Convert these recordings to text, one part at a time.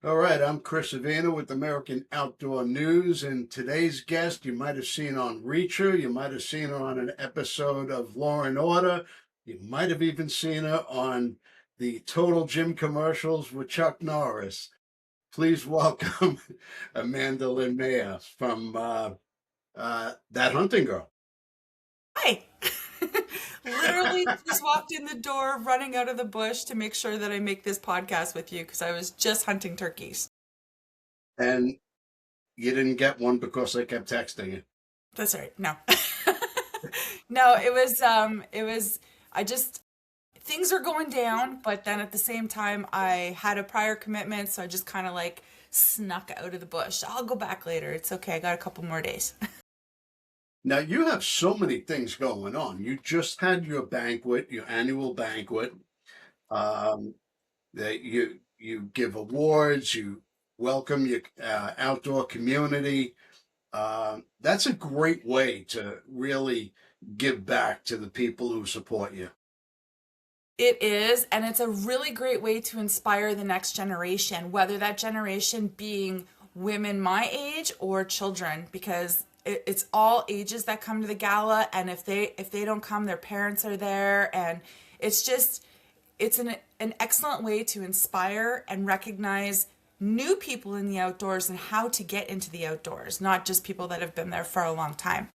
All right, I'm Chris Avena with American Outdoor News, and today's guest you might have seen on Reacher, you might have seen her on an episode of Law and Order, you might have even seen her on the Total Gym commercials with Chuck Norris. Please welcome Amanda Lynn Mayhew from That Hunting Girl. Hi. Literally just walked in the door, running out of the bush to make sure that I make this podcast with you because I was just hunting turkeys. And you didn't get one because I kept texting you. That's right. No. No, it was I just things are going down, but then at the same time I had a prior commitment, so I just kind of like snuck out of the bush. I'll go back later. It's okay. I got a couple more days. Now you have so many things going on. You just had your banquet, your annual banquet. Um, that you give awards, you welcome your outdoor community. That's a great way to really give back to the people who support you. It is, and it's a really great way to inspire the next generation, whether that generation being women my age or children, because it's all ages that come to the gala, and if they don't come, their parents are there, and it's just it's an excellent way to inspire and recognize new people in the outdoors and how to get into the outdoors, not just people that have been there for a long time.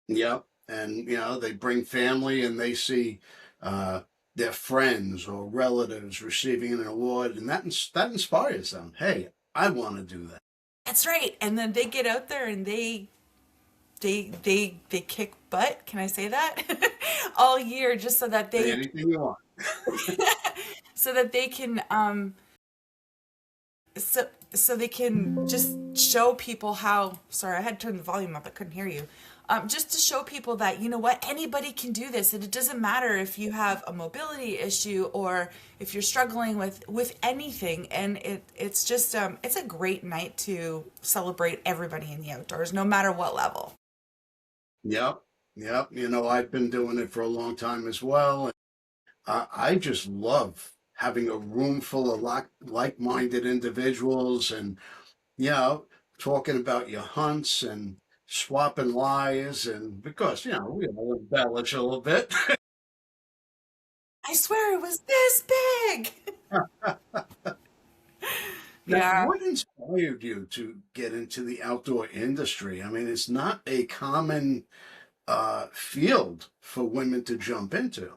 Yep. And they bring family and they see uh, their friends or relatives receiving an award, and that inspires them. Hey, I want to do that. That's right. And then they get out there and they kick butt. Can I say that? All year, just so that Say they anything you want. so that they can so they can just show people how. Sorry, I had to turn the volume up. I couldn't hear you. Just to show people that, you know what, anybody can do this, and it doesn't matter if you have a mobility issue or if you're struggling with anything. And it's just it's a great night to celebrate everybody in the outdoors, no matter what level. Yep. Yep. I've been doing it for a long time as well. I just love having a room full of like-minded individuals and, you know, talking about your hunts and swapping lies. And because, we all embellish a little bit. I swear it was this big. Now, Yeah. what inspired you to get into the outdoor industry? I mean, it's not a common field for women to jump into.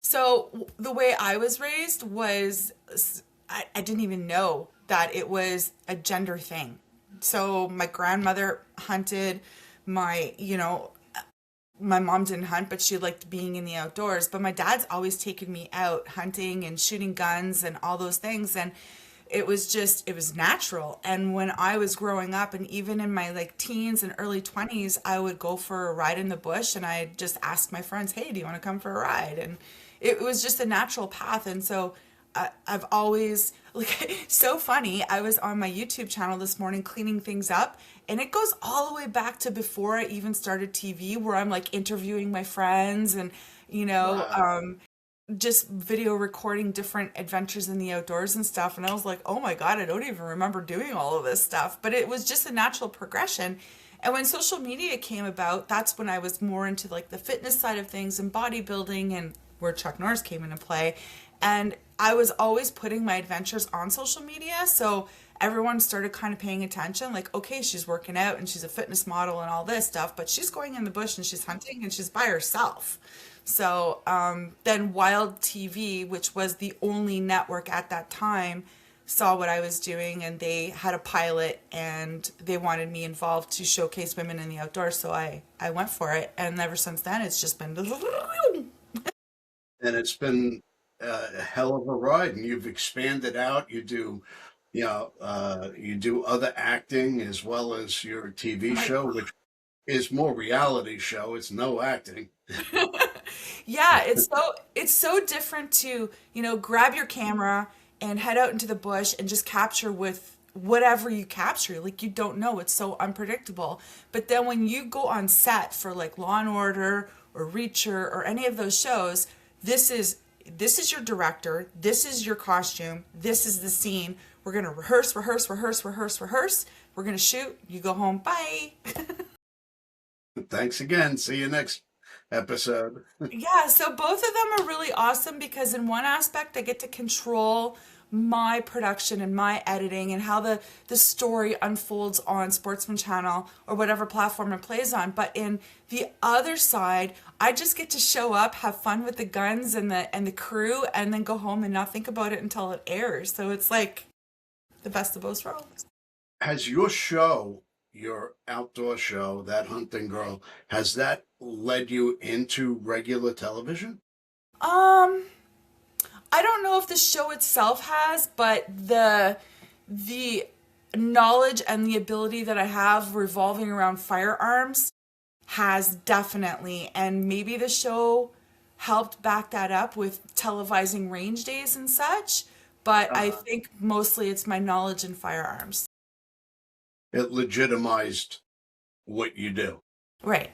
So the way I was raised was I didn't even know that it was a gender thing. So my grandmother hunted, my, my mom didn't hunt, but she liked being in the outdoors. But my dad's always taken me out hunting and shooting guns and all those things. And it was natural. And when I was growing up, and even in my like teens and early 20s, I would go for a ride in the bush and I just ask my friends, hey, do you want to come for a ride? And it was just a natural path. And so I've always, like, so funny. I was on my YouTube channel this morning cleaning things up, and it goes all the way back to before I even started TV, where I'm like interviewing my friends and, you know, Wow. just video recording different adventures in the outdoors and stuff. And I was like, oh my God, I don't even remember doing all of this stuff. But it was just a natural progression. And when social media came about, that's when I was more into like the fitness side of things and bodybuilding, and where Chuck Norris came into play. And I was always putting my adventures on social media. So everyone started kind of paying attention, like, okay, she's working out and she's a fitness model and all this stuff, but she's going in the bush and she's hunting and she's by herself. So then Wild TV, which was the only network at that time, saw what I was doing, and they had a pilot and they wanted me involved to showcase women in the outdoors. So I went for it. And ever since then, it's just been And it's been a hell of a ride, and you've expanded out. You do other acting as well as your TV my show, which is more reality show. It's no acting. Yeah, it's so different to, grab your camera and head out into the bush and just capture with whatever you capture. Like, you don't know, it's so unpredictable. But then when you go on set for like Law and Order or Reacher or any of those shows, this is your director, this is your costume, this is the scene. We're going to rehearse, rehearse, rehearse, rehearse, rehearse. We're going to shoot. You go home. Bye. Thanks again. See you next episode. Yeah, so both of them are really awesome because in one aspect I get to control my production and my editing and how the story unfolds on Sportsman Channel or whatever platform it plays on. But in the other side, I just get to show up, have fun with the guns and the crew, and then go home and not think about it until it airs. So it's like the best of both worlds. Has your show, your outdoor show, That Hunting Girl, has that led you into regular television? Um, I don't know if the show itself has, but the knowledge and the ability that I have revolving around firearms has definitely, and maybe the show helped back that up with televising range days and such, but I Uh, think mostly it's my knowledge in firearms. it legitimized what you do. Right.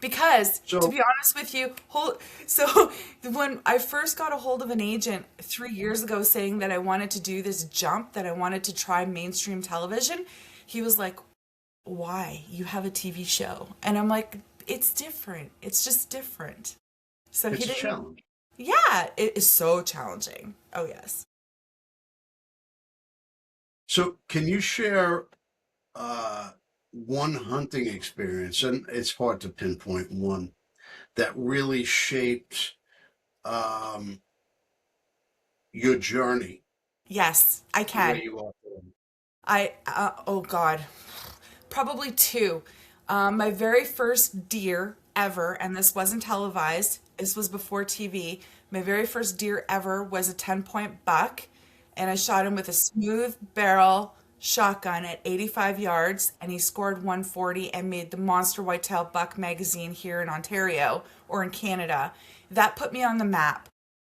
Because, to So, be honest with you, so when I first got a hold of an agent 3 years ago saying that I wanted to do this jump, that I wanted to try mainstream television, he was like, why? You have a TV show. And I'm like, it's different. It's just different. So he it's a didn't, challenge. yeah, it is so challenging. Oh, yes. So, can you share one hunting experience, and it's hard to pinpoint one, that really shaped um, your journey Yes, I to where can. you are today? Oh God, probably two. My very first deer ever, and this wasn't televised, this was before TV. My very first deer ever was a 10-point buck, and I shot him with a smooth barrel shotgun at 85 yards, and he scored 140 and made the Monster Whitetail Buck magazine here in Ontario or in Canada. That put me on the map.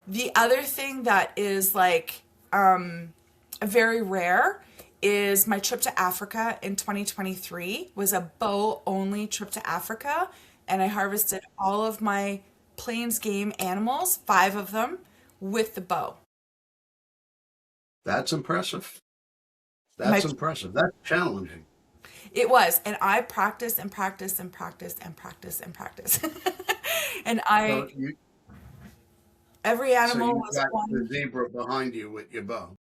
The other thing that is like very rare is my trip to Africa in 2023 was a bow only trip to Africa, and I harvested all of my plains game animals, 5 of them, with the bow. That's impressive. My That's impressive. That's challenging. It was, and I practice and practice and practice and practice and practice. And So I you, every so animal you was got the one. zebra behind you with your bow.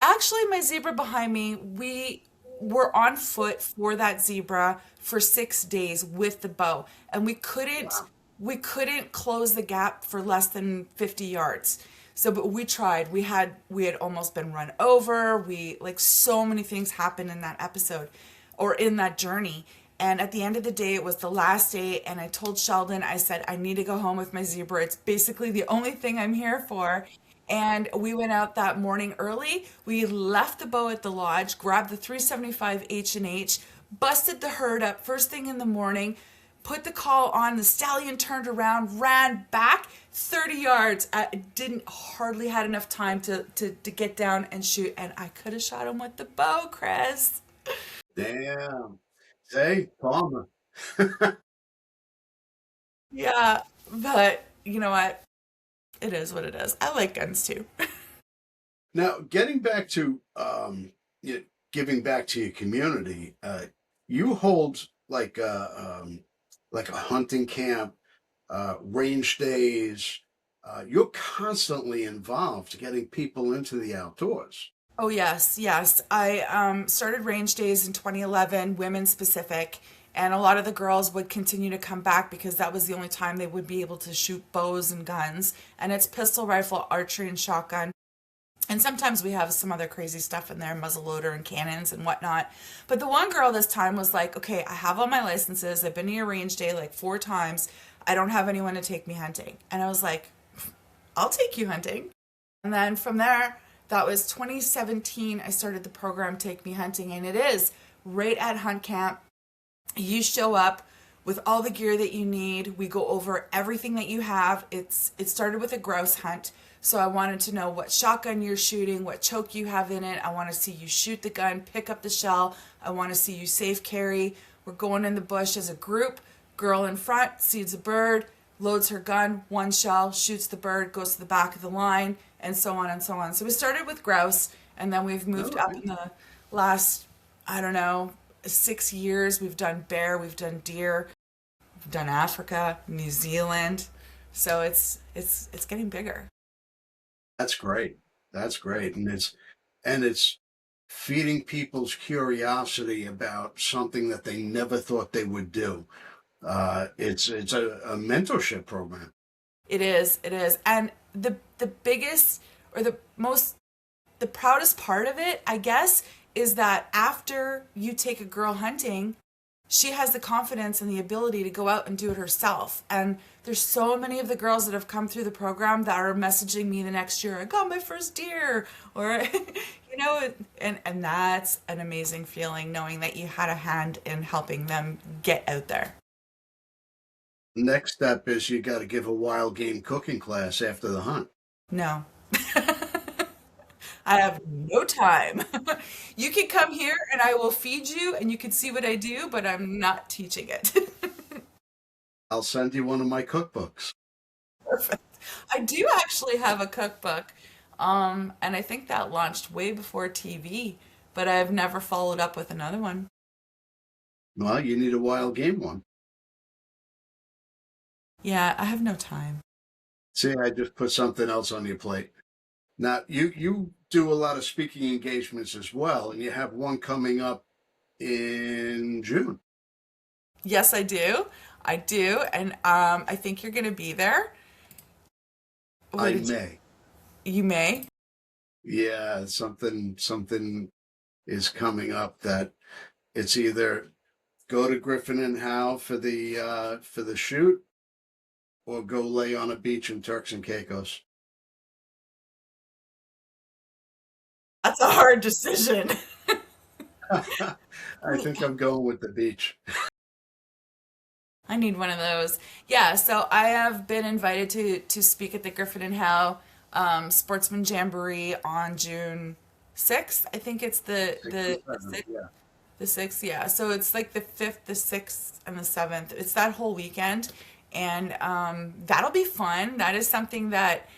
Actually, my zebra behind me, we were on foot for that zebra for 6 days with the bow, and Wow. we couldn't close the gap for less than 50 yards. So, but we tried. We had almost been run over. We like so many things happened in that episode or in that journey. And at the end of the day, it was the last day, and I told Sheldon, I said, I need to go home with my zebra. It's basically the only thing I'm here for. And we went out that morning early. We left the bow at the lodge, grabbed the 375 H&H, busted the herd up first thing in the morning, put the call on. The stallion turned around, ran back 30 yards. I didn't hardly had enough time to get down and shoot, and I could have shot him with the bow, Chris. Damn. Say, Palmer. Yeah, but you know what? It is what it is. I like guns too. Now, getting back to giving back to your community, you hold like a hunting camp, range days. You're constantly involved getting people into the outdoors. Oh yes, yes. I started range days in 2011, women specific, and a lot of the girls would continue to come back because that was the only time they would be able to shoot bows and guns. And it's pistol, rifle, archery, and shotgun. And sometimes we have some other crazy stuff in there, muzzleloader and cannons and whatnot. But the one girl this time was like, okay, I have all my licenses. I've been to your range day like 4 times. I don't have anyone to take me hunting. And I was like, I'll take you hunting. And then from there, that was 2017, I started the program Take Me Hunting. And it is right at hunt camp. You show up with all the gear that you need. We go over everything that you have. It started with a grouse hunt. So I wanted to know what shotgun you're shooting, what choke you have in it. I want to see you shoot the gun, pick up the shell. I want to see you safe carry. We're going in the bush as a group. Girl in front sees a bird, loads her gun, one shell, shoots the bird, goes to the back of the line, and so on and so on. So we started with grouse, And then we've All moved up right. in the last, I don't know, 6 years. We've done bear, we've done deer, we've done Africa, New Zealand. So it's getting bigger. That's great. That's great. And it's feeding people's curiosity about something that they never thought they would do. It's a mentorship program. It is, it is. And the biggest or the proudest part of it, I guess, is that after you take a girl hunting, she has the confidence and the ability to go out and do it herself. And there's so many of the girls that have come through the program that are messaging me the next year, I got my first deer, or and that's an amazing feeling knowing that you had a hand in helping them get out there. Next step is you got to give a wild game cooking class after the hunt. No. I have no time. You can come here and I will feed you and you can see what I do, but I'm not teaching it. I'll send you one of my cookbooks. Perfect. I do actually have a cookbook, and I think that launched way before TV, but I've never followed up with another one. Well, you need a wild game one. Yeah, I have no time. See, I just put something else on your plate. Now, you do a lot of speaking engagements as well, and you have one coming up in June. Yes, I do. I do, and I think you're going to be there. What I did may. you may? Yeah, something is coming up that it's either go to Griffin and Howe for the shoot or go lay on a beach in Turks and Caicos. That's a hard decision. I think I'm going with the beach. I need one of those. Yeah, so I have been invited to speak at the Griffin and Howe Sportsman Jamboree on June 6th. I think it's Six or seven, yeah. the 6th, yeah. So it's like the 5th, the 6th, and the 7th. It's that whole weekend. And that'll be fun. That is something that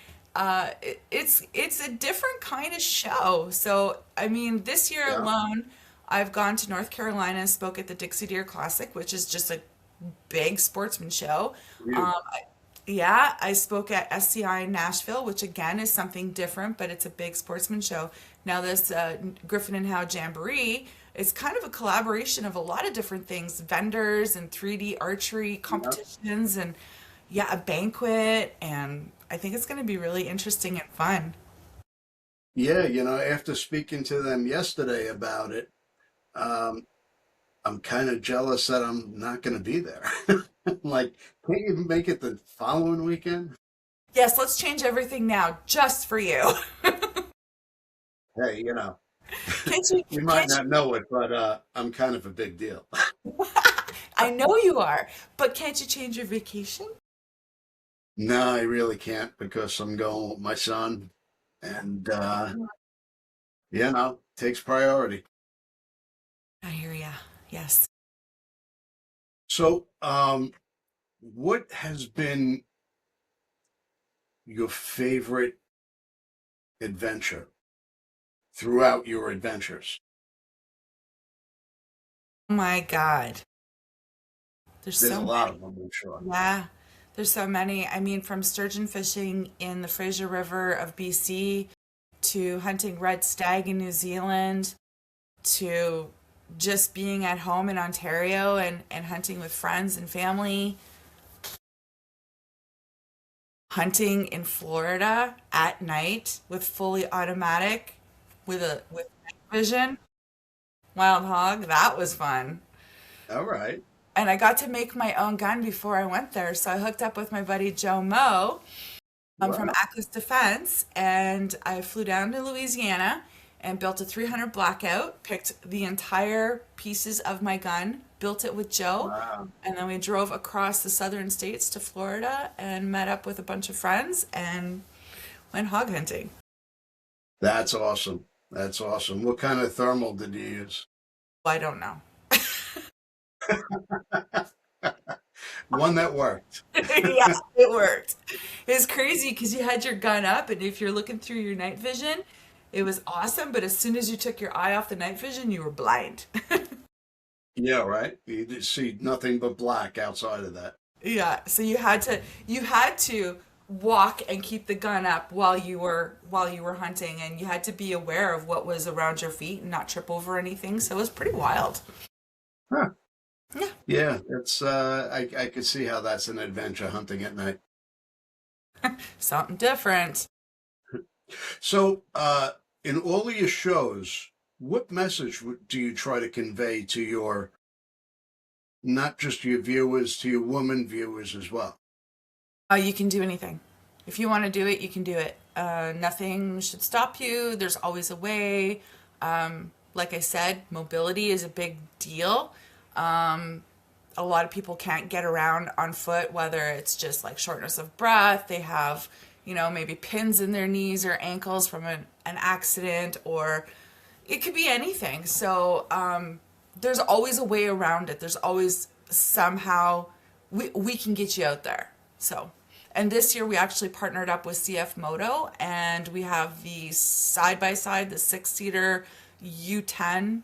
it's a different kind of show. So, I mean, this year Yeah. alone, I've gone to North Carolina and spoke at the Dixie Deer Classic, which is just a big sportsman show. Huge. Yeah, I spoke at SCI in Nashville, which again is something different, but it's a big sportsman show. Now, this Griffin and Howe Jamboree is kind of a collaboration of a lot of different things, vendors and 3D archery Yeah. competitions, and yeah, a banquet. And I think it's going to be really interesting and fun. Yeah, after speaking to them yesterday about it, um, I'm kind of jealous that I'm not going to be there. I'm like, can't you make it the following weekend? Yes, let's change everything now just for you. Hey, Can't you, you might can't not know it, but I'm kind of a big deal. you, I know you are, but can't you change your vacation? No, I really can't because I'm going with my son, and takes priority. I hear ya. Yes. So, what has been your favorite adventure throughout your adventures? Oh my God. There's There's so a many. lot of them, I'm sure. Yeah, there's so many. I mean, from sturgeon fishing in the Fraser River of BC to hunting red stag in New Zealand to just being at home in Ontario and hunting with friends and family, hunting in Florida at night with fully automatic with night vision, wild hog. That was fun. All right. And I got to make my own gun before I went there. So I hooked up with my buddy Joe Moe from Wow. Atlas Defense, and I flew down to Louisiana and built a 300 blackout, picked the entire pieces of my gun, built it with Joe, Wow. and then we drove across the southern states to Florida and met up with a bunch of friends and went hog hunting. That's awesome. That's awesome. What kind of thermal did you use? I don't know. One that worked. Yeah, it worked. It was crazy because you had your gun up, and if you're looking through your night vision, It was awesome, but as soon as you took your eye off the night vision, you were blind. Yeah, right. You just see nothing but black outside of that. Yeah, so you had to walk and keep the gun up while you were hunting, and you had to be aware of what was around your feet and not trip over anything. So it was pretty wild. Huh. Yeah. Yeah, it's I could see how that's an adventure hunting at night. Something different. So, in all of your shows, what message do you try to convey to your, not just your viewers, to your woman viewers as well? You can do anything. If you want to do it, you can do it. Nothing should stop you. There's always a way. Like I said, mobility is a big deal. A lot of people can't get around on foot, whether it's just like shortness of breath, they have, maybe pins in their knees or ankles from an accident, or it could be anything. So there's always a way around it. There's always somehow we can get you out there. So, and this year we actually partnered up with CF Moto, and we have the side-by-side, the 6-seater U10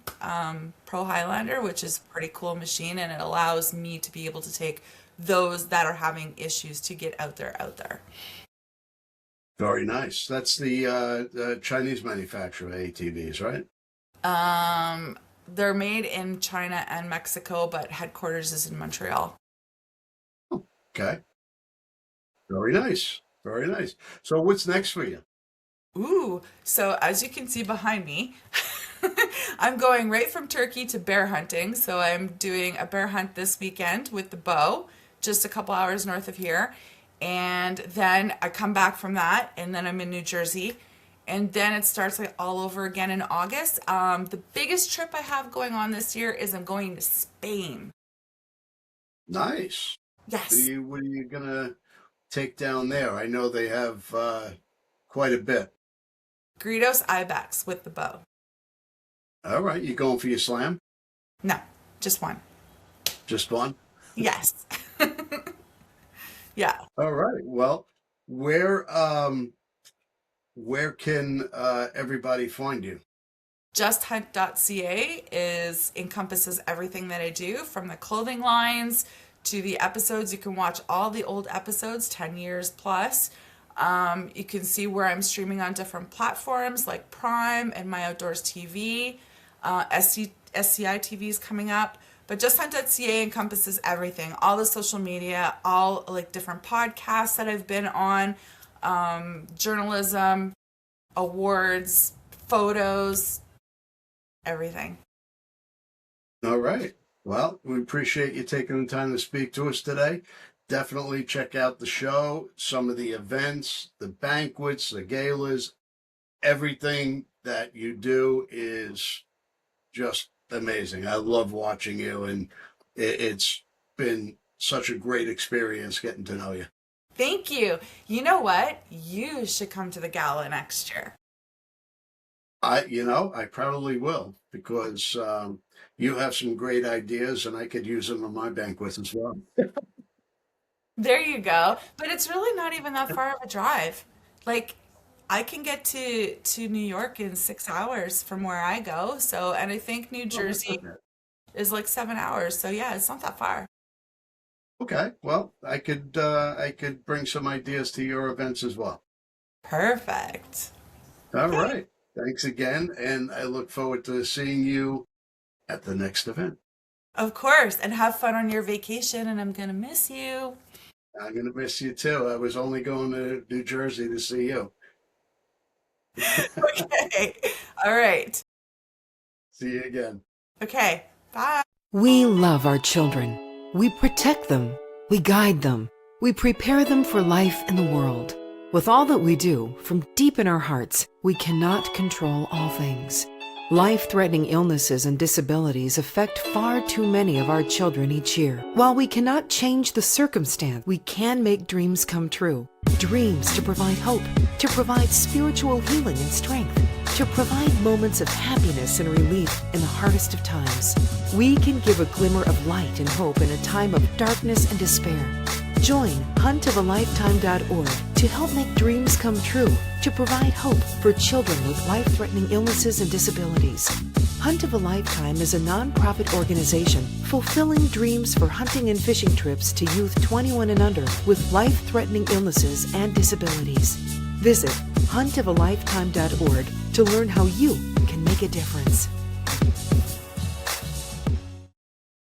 Pro Highlander, which is a pretty cool machine, and it allows me to be able to take those that are having issues to get out there. Very nice. That's the Chinese manufacturer ATVs, right? They're made in China and Mexico, but headquarters is in Montreal. Okay. Very nice. Very nice. So what's next for you? Ooh, so as you can see behind me, I'm going right from turkey to bear hunting. So I'm doing a bear hunt this weekend with the bow, just a couple hours north of here. And then I come back from that, and then I'm in New Jersey. And then it starts like all over again in August. The biggest trip I have going on this year is I'm going to Spain. Nice. Yes. What are you going to take down there? I know they have quite a bit. Gritos ibex with the bow. All right. You going for your slam? No, just one. Just one? Yes. Yeah. All right. Well, where can everybody find you? JustHunt.ca encompasses everything that I do, from the clothing lines to the episodes. You can watch all the old episodes, 10 years plus. You can see where I'm streaming on different platforms like Prime and My Outdoors TV. SCI TV is coming up. But JustHunt.ca encompasses everything, all the social media, all like different podcasts that I've been on, journalism, awards, photos, everything. All right. Well, we appreciate you taking the time to speak to us today. Definitely check out the show, some of the events, the banquets, the galas. Everything that you do is just amazing. I love watching you, and it's been such a great experience getting to know you. Thank you. You know what? You should come to the gala next year. I probably will, because you have some great ideas, and I could use them on my banquets as well. There you go. But it's really not even that far of a drive. Like, I can get to New York in 6 hours from where I go. So, and I think New Jersey is like 7 hours. So yeah, it's not that far. Okay. Well, I could bring some ideas to your events as well. Perfect. All right. Thanks again, and I look forward to seeing you at the next event. Of course, and have fun on your vacation, and I'm gonna miss you. I'm going to miss you too. I was only going to New Jersey to see you. Okay. All right. See you again. Okay. Bye. We love our children. We protect them. We guide them. We prepare them for life in the world. With all that we do, from deep in our hearts, we cannot control all things. Life-threatening illnesses and disabilities affect far too many of our children each year. While we cannot change the circumstance, we can make dreams come true. Dreams to provide hope, to provide spiritual healing and strength, to provide moments of happiness and relief in the hardest of times. We can give a glimmer of light and hope in a time of darkness and despair. Join huntofolifetime.org to help make dreams come true, to provide hope for children with life-threatening illnesses and disabilities. Hunt of a Lifetime is a nonprofit organization fulfilling dreams for hunting and fishing trips to youth 21 and under with life-threatening illnesses and disabilities. Visit huntofalifetime.org to learn how you can make a difference.